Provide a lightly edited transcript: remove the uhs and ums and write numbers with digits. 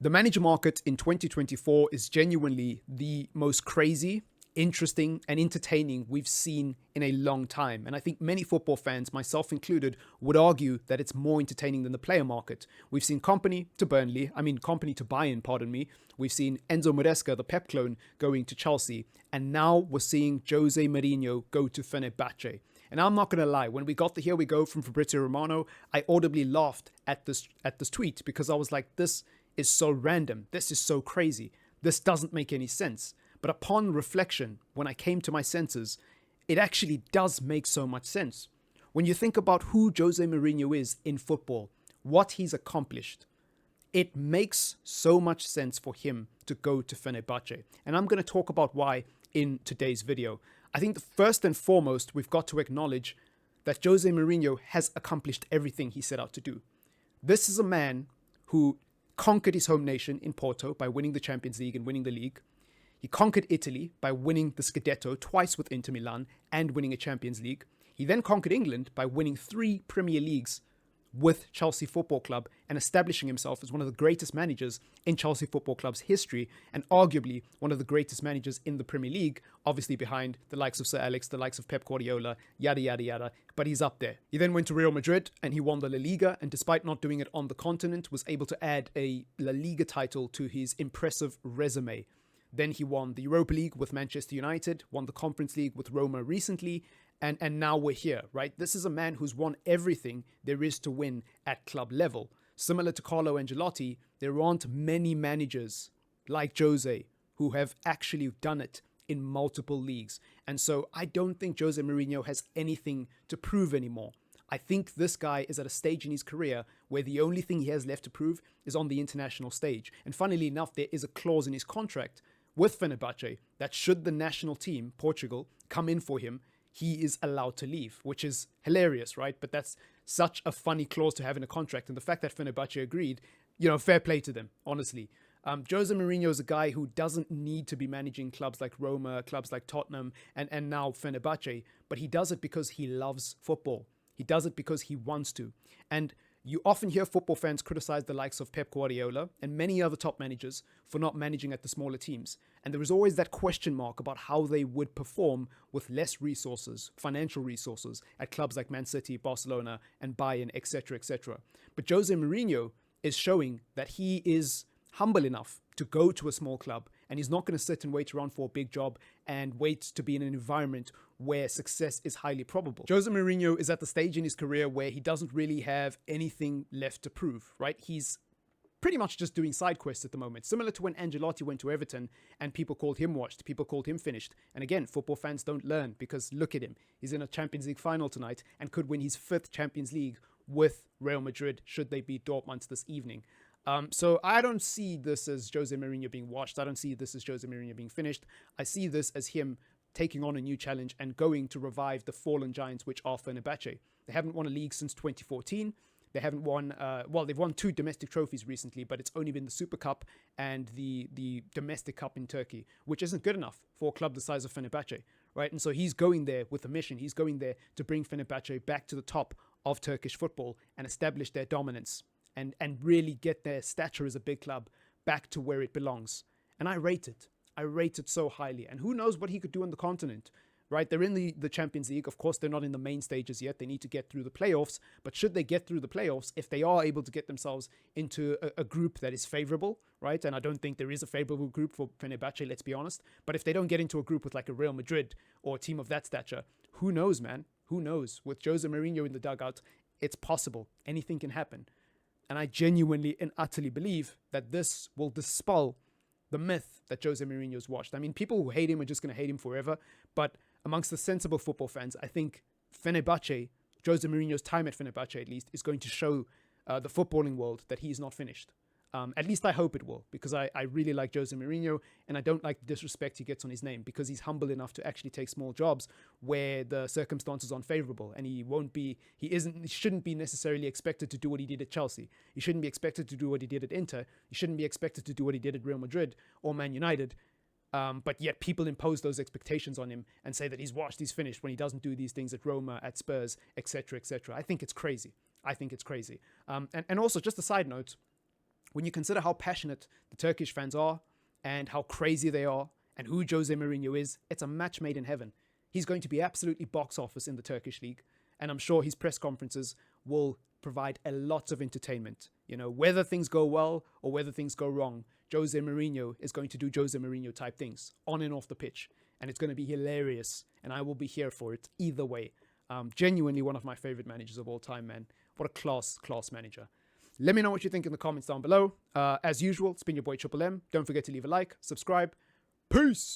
The manager market in 2024 is genuinely the most crazy, interesting, and entertaining we've seen in a long time. And I think many football fans, myself included, would argue that it's more entertaining than the player market. We've seen Kompany to Bayern, pardon me. We've seen Enzo Maresca, the Pep clone, going to Chelsea. And now we're seeing Jose Mourinho go to Fenerbahce. And I'm not going to lie, when we got the Here We Go from Fabrizio Romano, I audibly laughed at this tweet because I was like, this is so random. This is so crazy. This doesn't make any sense. But upon reflection, when I came to my senses, it actually does make so much sense. When you think about who Jose Mourinho is in football, what he's accomplished, it makes so much sense for him to go to Fenerbahce. And I'm going to talk about why in today's video. I think first and foremost, we've got to acknowledge that Jose Mourinho has accomplished everything he set out to do. This is a man who conquered his home nation in Porto by winning the Champions League and winning the league. He conquered Italy by winning the Scudetto twice with Inter Milan and winning a Champions League. He then conquered England by winning 3 Premier Leagues with Chelsea Football Club and establishing himself as one of the greatest managers in Chelsea Football Club's history and arguably one of the greatest managers in the Premier League, obviously behind the likes of Sir Alex, the likes of Pep Guardiola, yada, yada, yada, but he's up there. He then went to Real Madrid and he won the La Liga, and despite not doing it on the continent, was able to add a La Liga title to his impressive resume. Then he won the Europa League with Manchester United, won the Conference League with Roma recently, and now we're here, right? This is a man who's won everything there is to win at club level. Similar to Carlo Ancelotti, there aren't many managers like Jose who have actually done it in multiple leagues. And so I don't think Jose Mourinho has anything to prove anymore. I think this guy is at a stage in his career where the only thing he has left to prove is on the international stage. And funnily enough, there is a clause in his contract with Fenerbahce that should the national team, Portugal, come in for him, he is allowed to leave, which is hilarious, right? But that's such a funny clause to have in a contract. And the fact that Fenerbahce agreed, fair play to them, honestly. Jose Mourinho is a guy who doesn't need to be managing clubs like Roma, clubs like Tottenham, and now Fenerbahce, but he does it because he loves football. He does it because he wants to. And you often hear football fans criticize the likes of Pep Guardiola and many other top managers for not managing at the smaller teams. And there is always that question mark about how they would perform with less resources, financial resources, at clubs like Man City, Barcelona, and Bayern, etc., etc. But Jose Mourinho is showing that he is humble enough to go to a small club, and he's not going to sit and wait around for a big job and wait to be in an environment where success is highly probable. Jose Mourinho is at the stage in his career where he doesn't really have anything left to prove, right? He's pretty much just doing side quests at the moment, similar to when Ancelotti went to Everton and people called him washed, people called him finished. And again, football fans don't learn because look at him. He's in a Champions League final tonight and could win his 5th Champions League with Real Madrid should they beat Dortmund this evening. So I don't see this as Jose Mourinho being washed. I don't see this as Jose Mourinho being finished. I see this as him taking on a new challenge and going to revive the fallen giants, which are Fenerbahce. They haven't won a league since 2014. They haven't won, they've won 2 domestic trophies recently, but it's only been the Super Cup and the domestic cup in Turkey, which isn't good enough for a club the size of Fenerbahce, right? And so he's going there with a mission. He's going there to bring Fenerbahce back to the top of Turkish football and establish their dominance and really get their stature as a big club back to where it belongs. And I rate it. I rate it so highly. And who knows what he could do on the continent, right? They're in the Champions League. Of course, they're not in the main stages yet. They need to get through the playoffs. But should they get through the playoffs, if they are able to get themselves into a group that is favorable, right? And I don't think there is a favorable group for Fenerbahce, let's be honest. But if they don't get into a group with like a Real Madrid or a team of that stature, who knows, man? Who knows? With Jose Mourinho in the dugout, it's possible. Anything can happen. And I genuinely and utterly believe that this will dispel the myth that Jose Mourinho is washed. I mean, people who hate him are just going to hate him forever. But amongst the sensible football fans, I think Fenerbahce, Jose Mourinho's time at Fenerbahce at least, is going to show the footballing world that he is not finished. At least I hope it will, because I really like Jose Mourinho, and I don't like the disrespect he gets on his name, because he's humble enough to actually take small jobs where the circumstances aren't favorable, and he shouldn't be necessarily expected to do what he did at Chelsea. He shouldn't be expected to do what he did at Inter. He shouldn't be expected to do what he did at Real Madrid or Man United. But yet people impose those expectations on him and say that he's washed, he's finished when he doesn't do these things at Roma, at Spurs, etc., etc. I think it's crazy. And also, just a side note, when you consider how passionate the Turkish fans are and how crazy they are and who Jose Mourinho is, it's a match made in heaven. He's going to be absolutely box office in the Turkish league. And I'm sure his press conferences will provide a lot of entertainment. You know, whether things go well or whether things go wrong, Jose Mourinho is going to do Jose Mourinho type things on and off the pitch. And it's going to be hilarious. And I will be here for it either way. Genuinely one of my favorite managers of all time, man. What a class manager. Let me know what you think in the comments down below. As usual, it's been your boy Triple M. Don't forget to leave a like, subscribe. Peace!